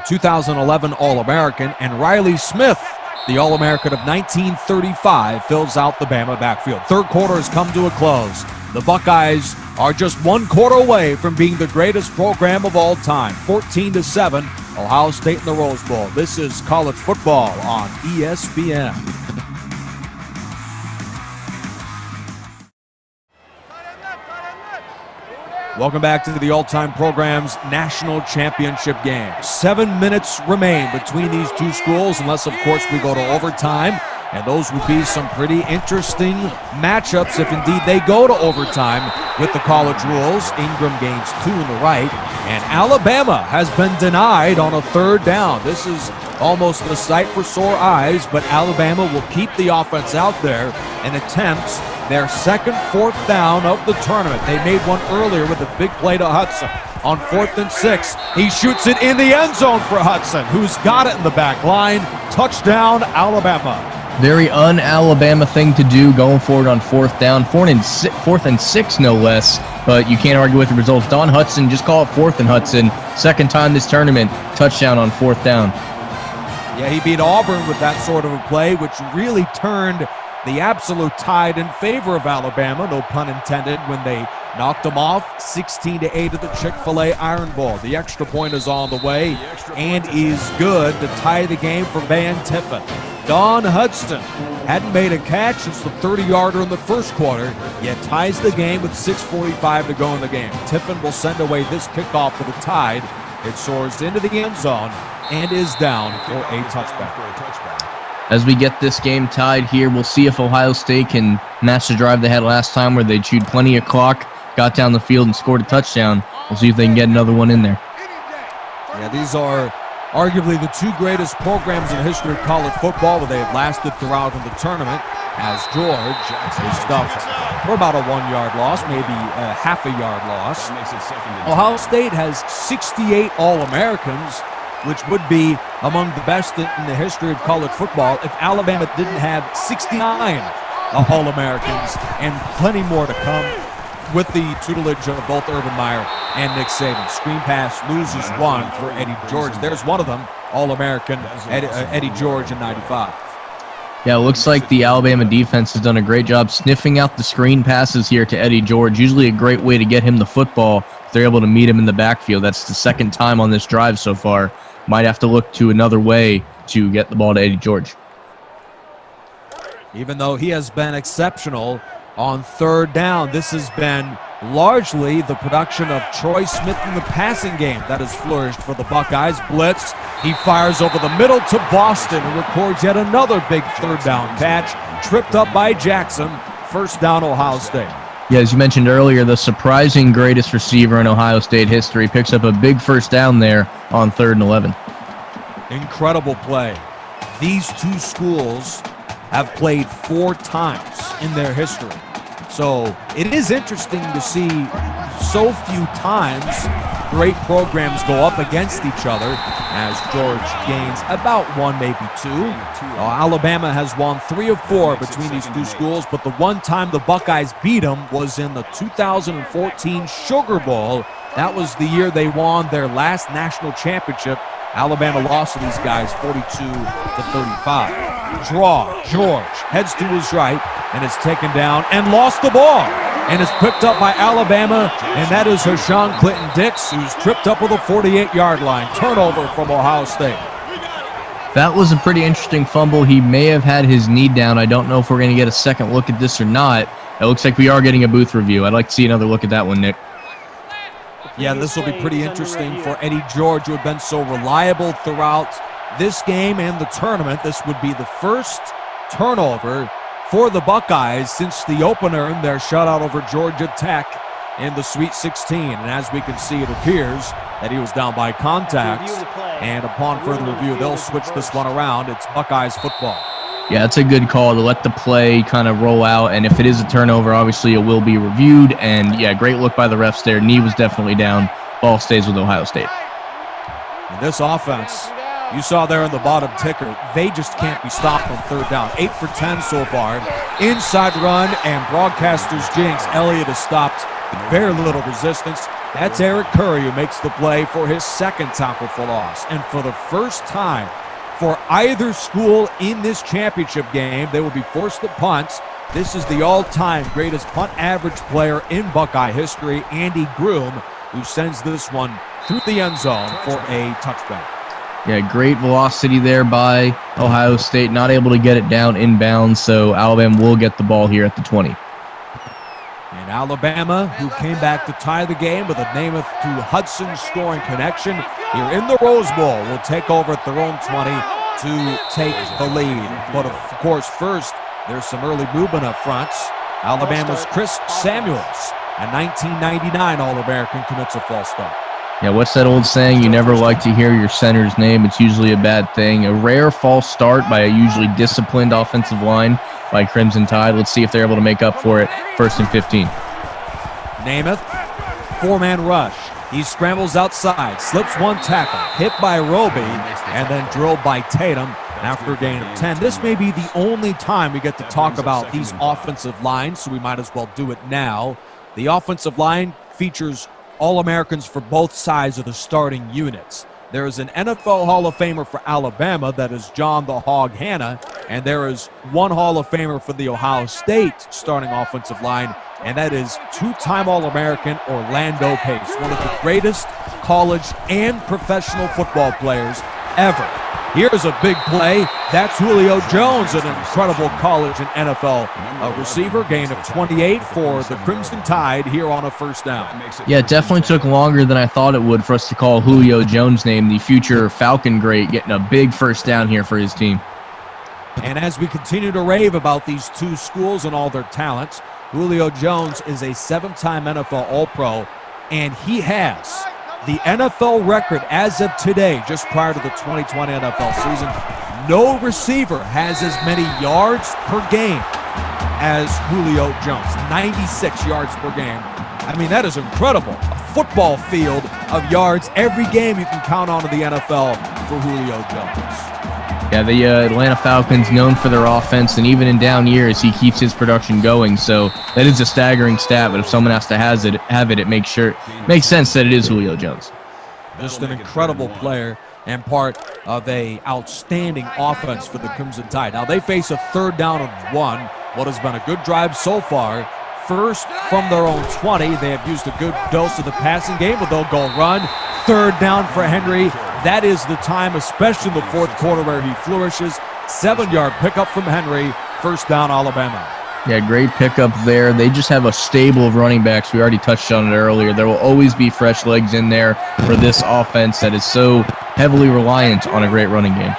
2011 All-American, and Riley Smith, the All-American of 1935, fills out the Bama backfield. Third quarter has come to a close. The Buckeyes are just one quarter away from being the greatest program of all time. 14-7, Ohio State in the Rose Bowl. This is college football on ESPN. Welcome back to the all-time program's national championship game. 7 minutes remain between these two schools, unless, of course, we go to overtime. And those would be some pretty interesting matchups if indeed they go to overtime with the college rules. Ingram gains 2 in the right, and Alabama has been denied on a third down. This is almost a sight for sore eyes, but Alabama will keep the offense out there and attempt their second 4th down of the tournament. They made one earlier with a big play to Hudson. On 4th and 6, he shoots it in the end zone for Hudson, who's got it in the back line. Touchdown, Alabama. Very un-Alabama thing to do going forward on 4th down. 4th and 6, no less, but you can't argue with the results. Don Hudson, just call it 4th and Hudson. Second time this tournament, touchdown on 4th down. Yeah, he beat Auburn with that sort of a play, which really turned the absolute tide in favor of Alabama, no pun intended, when they knocked them off 16-8 at the Chick-fil-A Iron Bowl. The extra point is on the way and is good to tie the game for Van Tiffin. Don Hudson hadn't made a catch since the 30-yarder in the first quarter, yet ties the game with 6:45 to go in the game. Tiffin will send away this kickoff for the Tide. It soars into the end zone and is down for a touchback. As we get this game tied here, we'll see if Ohio State can match the drive they had last time where they chewed plenty of clock, got down the field, and scored a touchdown. We'll see if they can get another one in there. Yeah, these are arguably the two greatest programs in the history of college football, but they have lasted throughout in the tournament, as George is stuffed for about a 1-yard loss, maybe a half a yard loss. Ohio State has 68 All-Americans, which would be among the best in the history of college football if Alabama didn't have 69 All-Americans and plenty more to come with the tutelage of both Urban Meyer and Nick Saban. Screen pass loses one for Eddie George. There's one of them, All-American Eddie George in 95. Yeah, it looks like the Alabama defense has done a great job sniffing out the screen passes here to Eddie George. Usually a great way to get him the football if they're able to meet him in the backfield. That's the second time on this drive so far. Might have to look to another way to get the ball to Eddie George. Even though he has been exceptional on third down, this has been largely the production of Troy Smith in the passing game that has flourished for the Buckeyes. Blitz, he fires over the middle to Boston and records yet another big third down catch. Tripped up by Jackson. First down, Ohio State. Yeah, as you mentioned earlier, the surprising greatest receiver in Ohio State history picks up a big first down there on 3rd and 11. Incredible play. these two schools have played 4 times in their history. So it is interesting to see so few times great programs go up against each other, as George gains about 1, maybe 2. Alabama has won 3 of 4 between these two schools, but the one time the Buckeyes beat them was in the 2014 Sugar Bowl. That was the year they won their last national championship. Alabama lost to these guys 42-35. Draw, George heads to his right and is taken down and lost the ball, and is picked up by Alabama, and that is Hashawn Clinton-Dix, who's tripped up with a 48-yard line. Turnover from Ohio State. That was a pretty interesting fumble. He may have had his knee down. I don't know if we're going to get a second look at this or not. It looks like we are getting a booth review. I'd like to see another look at that one, Nick. Yeah, this will be pretty interesting for Eddie George, who had been so reliable throughout this game and the tournament. This would be the first turnover for the Buckeyes since the opener in their shutout over Georgia Tech in the Sweet 16. And as we can see, it appears that he was down by contact. And upon further review, they'll switch this one around. It's Buckeyes football. Yeah, it's a good call to let the play kind of roll out. And if it is a turnover, obviously it will be reviewed. And, yeah, great look by the refs there. Knee was definitely down. Ball stays with Ohio State. And this offense, you saw there in the bottom ticker, they just can't be stopped on third down. 8 for 10 so far. Inside run, and broadcaster's jinx. Elliott has stopped with very little resistance. That's Eric Curry who makes the play for his second tackle for loss. And for the first time for either school in this championship game, they will be forced to punt. This is the all-time greatest punt average player in Buckeye history, Andy Groom, who sends this one through the end zone for a touchdown. Yeah, great velocity there by Ohio State. Not able to get it down inbounds, so Alabama will get the ball here at the 20. And Alabama, who came back to tie the game with a Namath to Hudson scoring connection here in the Rose Bowl, will take over at their own 20 to take the lead. But of course, first, there's some early movement up front. Alabama's Chris Samuels, a 1999 All-American, commits a false start. Yeah, what's that old saying? You never like to hear your center's name. It's usually a bad thing. A rare false start by a usually disciplined offensive line by Crimson Tide. Let's see if they're able to make up for it. 1st and 15. Namath, 4-man rush. He scrambles outside, slips one tackle, hit by Roby, and then drilled by Tatum after a gain of 10. This may be the only time we get to talk about these offensive lines, so we might as well do it now. The offensive line features All-Americans for both sides of the starting units. There is an NFL Hall of Famer for Alabama, that is John the Hog Hanna, and there is one Hall of Famer for the Ohio State starting offensive line, and that is 2-time All-American Orlando Pace, one of the greatest college and professional football players ever. Here's a big play. That's Julio Jones, an incredible college and NFL receiver. Gain of 28 for the Crimson Tide here on a first down. Yeah, it definitely took longer than I thought it would for us to call Julio Jones' name, the future Falcon great, getting a big first down here for his team. And as we continue to rave about these two schools and all their talents, Julio Jones is a 7-time NFL All-Pro, and he has the NFL record as of today, just prior to the 2020 NFL season. No receiver has as many yards per game as Julio Jones, 96 yards per game. I mean, that is incredible. A football field of yards every game you can count on in the NFL for Julio Jones. Yeah, the Atlanta Falcons, known for their offense, and even in down years, he keeps his production going. So that is a staggering stat. But if someone has to have it, it makes sense that it is Julio Jones. Just an incredible player and part of a outstanding offense for the Crimson Tide. Now they face a 3rd down and 1. What has been a good drive so far. First from their own 20. They have used a good dose of the passing game, but they'll go run. 3rd down for Henry. That is the time, especially in the 4th quarter, where he flourishes. 7-yard pickup from Henry. 1st down, Alabama. Yeah, great pickup there. They just have a stable of running backs. We already touched on it earlier. There will always be fresh legs in there for this offense that is so heavily reliant on a great running game.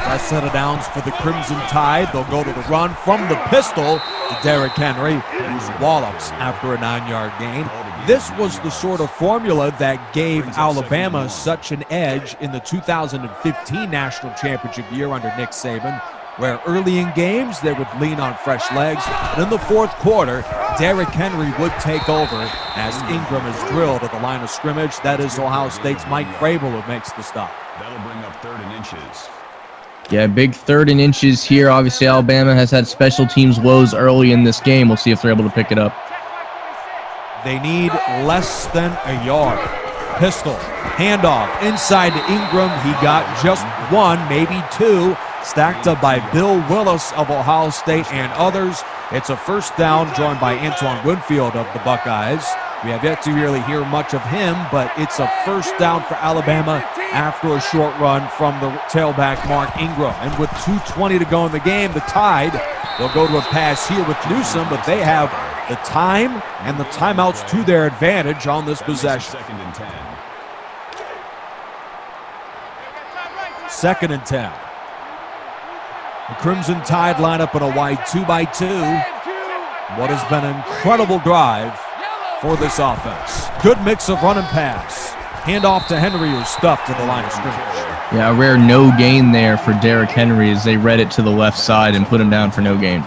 Last set of downs for the Crimson Tide. They'll go to the run from the pistol to Derrick Henry, who's wallops after a 9-yard gain. this was the sort of formula that gave Alabama such an edge in the 2015 national championship year under Nick Saban, where early in games they would lean on fresh legs, and in the fourth quarter, Derrick Henry would take over as Ingram is drilled at the line of scrimmage. That is Ohio State's Mike Vrabel who makes the stop. That'll bring up 3rd and inches. Yeah, big 3rd and inches here. Obviously, Alabama has had special teams woes early in this game. We'll see if they're able to pick it up. They need less than a yard. Pistol, handoff, inside to Ingram. He got just one, maybe two. Stacked up by Bill Willis of Ohio State and others. It's a first down, joined by Antoine Winfield of the Buckeyes. We have yet to really hear much of him, but it's a first down for Alabama after a short run from the tailback Mark Ingram. And with 2:20 to go in the game, the Tide will go to a pass here with Newsome, but they have the time and the timeouts to their advantage on this possession. 2nd and 10. 2nd and 10. The Crimson Tide line up in a wide 2x2. What has been an incredible drive for this offense. Good mix of run and pass. Handoff to Henry, who's stuffed to the line of scrimmage. Yeah, a rare no gain there for Derrick Henry as they read it to the left side and put him down for no gain.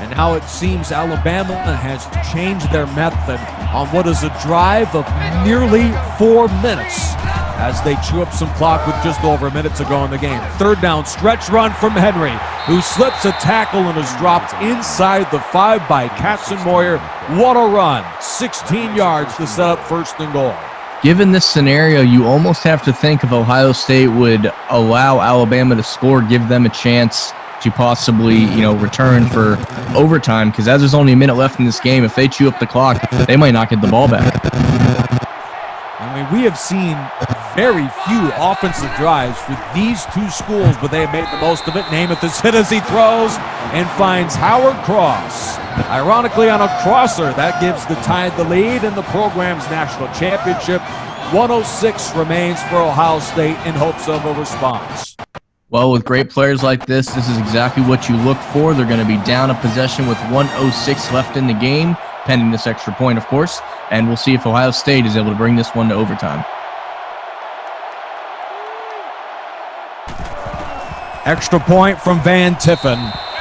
And now it seems Alabama has changed their method on what is a drive of nearly 4 minutes as they chew up some clock with just over a minute to go in the game. 3rd down, stretch run from Henry, who slips a tackle and is dropped inside the 5 by Katzenmoyer. What a run. 16 yards to set up 1st and goal. Given this scenario, you almost have to think if Ohio State would allow Alabama to score, give them a chance to possibly, return for overtime, because as there's only a minute left in this game, if they chew up the clock, they might not get the ball back. I mean, we have seen very few offensive drives for these two schools, but they have made the most of it. Namath is hit as he throws and finds Howard Cross. Ironically, on a crosser, that gives the Tide the lead in the program's national championship. 106 remains for Ohio State in hopes of a response. Well, with great players like this is exactly what you look for. They're going to be down a possession with 1:06 left in the game, pending this extra point, of course, and we'll see if Ohio State is able to bring this one to overtime. Extra point from Van Tiffen,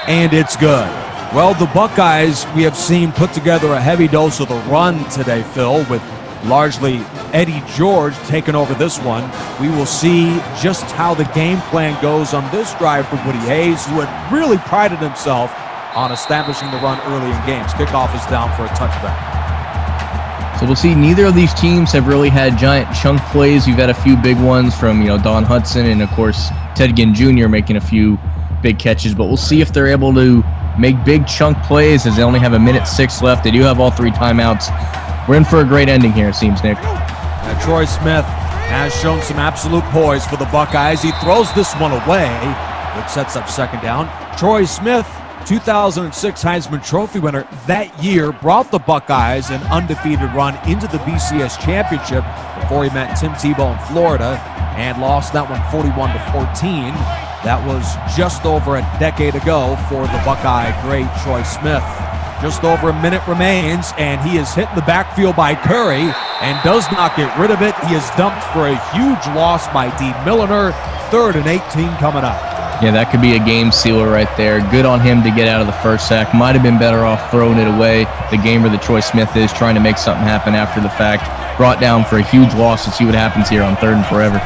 and it's good. Well, the Buckeyes, we have seen put together a heavy dose of the run today, Phil, with largely Eddie George taking over this one. We will see just how the game plan goes on this drive for Woody Hayes, who had really prided himself on establishing the run early in games. Kickoff is down for a touchback. So we'll see, neither of these teams have really had giant chunk plays. We've had a few big ones from, Don Hudson and, of course, Ted Ginn Jr. making a few big catches. But we'll see if they're able to make big chunk plays as they only have 1:06 left. They do have all 3 timeouts. We're in for a great ending here, it seems, Nick. Troy Smith has shown some absolute poise for the Buckeyes. He throws this one away, which sets up 2nd down. Troy Smith, 2006 Heisman Trophy winner that year, brought the Buckeyes an undefeated run into the BCS Championship before he met Tim Tebow in Florida and lost that one 41-14. That was just over a decade ago for the Buckeye great Troy Smith. Just over a minute remains, and he is hit in the backfield by Curry and does not get rid of it. He is dumped for a huge loss by D. Milliner. 3rd and 18 coming up. Yeah, that could be a game sealer right there. Good on him to get out of the first sack. Might have been better off throwing it away. The gamer that Troy Smith is, trying to make something happen after the fact. Brought down for a huge loss. Let's see what happens here on 3rd and forever.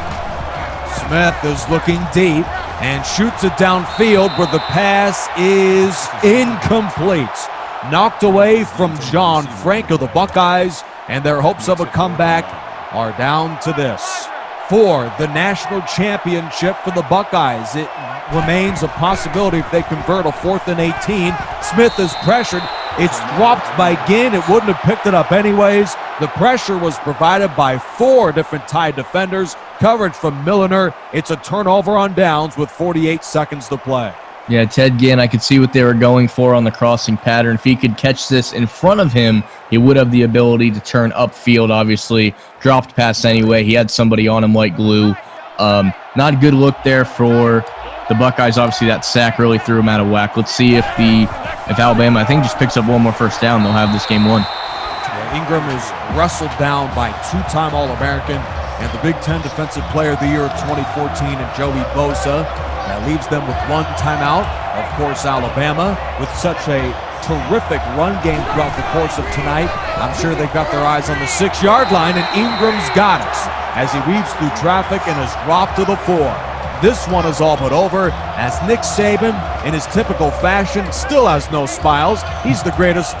Smith is looking deep and shoots it downfield where the pass is incomplete. Knocked away from John Frank of the Buckeyes, and their hopes of a comeback are down to this. For the national championship for the Buckeyes, it remains a possibility if they convert a 4th and 18. Smith is pressured. It's dropped by Ginn. It wouldn't have picked it up anyways. The pressure was provided by 4 different Tide defenders. Coverage from Milliner. It's a turnover on downs with 48 seconds to play. Yeah, Ted Ginn, I could see what they were going for on the crossing pattern. If he could catch this in front of him, he would have the ability to turn upfield, obviously. Dropped pass anyway. He had somebody on him like glue. Not a good look there for the Buckeyes. Obviously, that sack really threw him out of whack. Let's see if the if Alabama, I think, just picks up one more first down, they'll have this game won. Well, Ingram is wrestled down by two-time All-American and the Big Ten Defensive Player of the Year of 2014 and Joey Bosa. That leaves them with one timeout. Of course, Alabama, with such a terrific run game throughout the course of tonight, I'm sure they've got their eyes on the 6-yard line, and Ingram's got it as he weaves through traffic and is dropped to the 4. This one is all but over as Nick Saban, in his typical fashion, still has no smiles. He's the greatest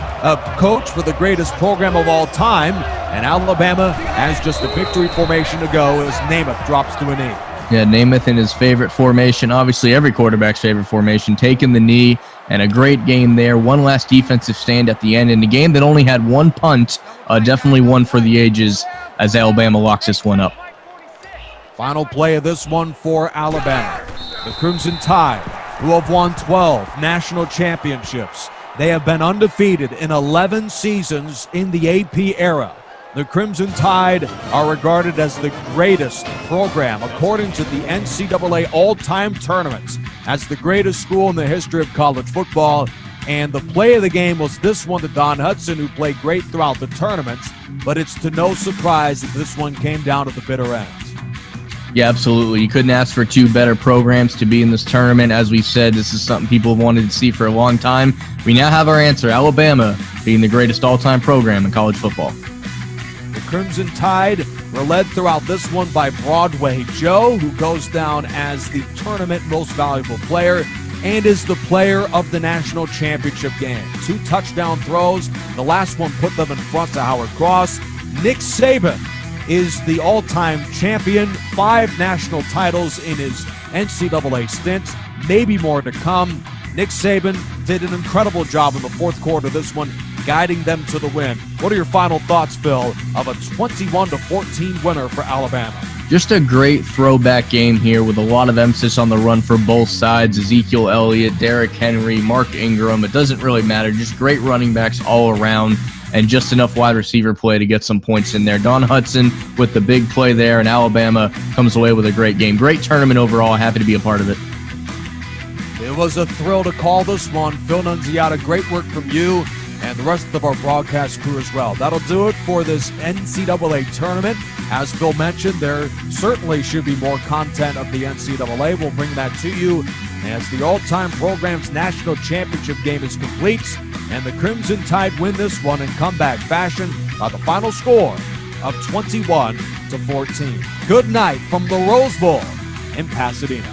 coach for the greatest program of all time, and Alabama has just a victory formation to go as Namath drops to a knee. Yeah, Namath in his favorite formation, obviously every quarterback's favorite formation, taking the knee, and a great game there. One last defensive stand at the end in a game that only had one punt, definitely one for the ages as Alabama locks this one up. Final play of this one for Alabama. The Crimson Tide, who have won 12 national championships. They have been undefeated in 11 seasons in the AP era. The Crimson Tide are regarded as the greatest program, according to the NCAA all-time tournaments, as the greatest school in the history of college football. And the play of the game was this one to Don Hutson, who played great throughout the tournaments, but it's to no surprise that this one came down to the bitter end. Yeah, absolutely. You couldn't ask for two better programs to be in this tournament. As we said, this is something people have wanted to see for a long time. We now have our answer, Alabama being the greatest all-time program in college football. The Crimson Tide were led throughout this one by Broadway Joe, who goes down as the tournament most valuable player and is the player of the national championship game. 2 touchdown throws. The last one put them in front to Howard Cross. Nick Saban is the all-time champion, 5 national titles in his NCAA stint, maybe more to come. Nick Saban did an incredible job in the fourth quarter of this one, guiding them to the win. What are your final thoughts, Phil, of a 21-14 winner for Alabama? Just a great throwback game here with a lot of emphasis on the run for both sides. Ezekiel Elliott, Derrick Henry, Mark Ingram. It doesn't really matter. Just great running backs all around and just enough wide receiver play to get some points in there. Don Hutson with the big play there, and Alabama comes away with a great game. Great tournament overall. Happy to be a part of it. It was a thrill to call this one. Phil Nunziata, great work from you and the rest of our broadcast crew as well. That'll do it for this NCAA tournament. As Phil mentioned, there certainly should be more content of the NCAA. We'll bring that to you as the all-time program's national championship game is complete, and the Crimson Tide win this one in comeback fashion by the final score of 21-14. Good night from the Rose Bowl in Pasadena.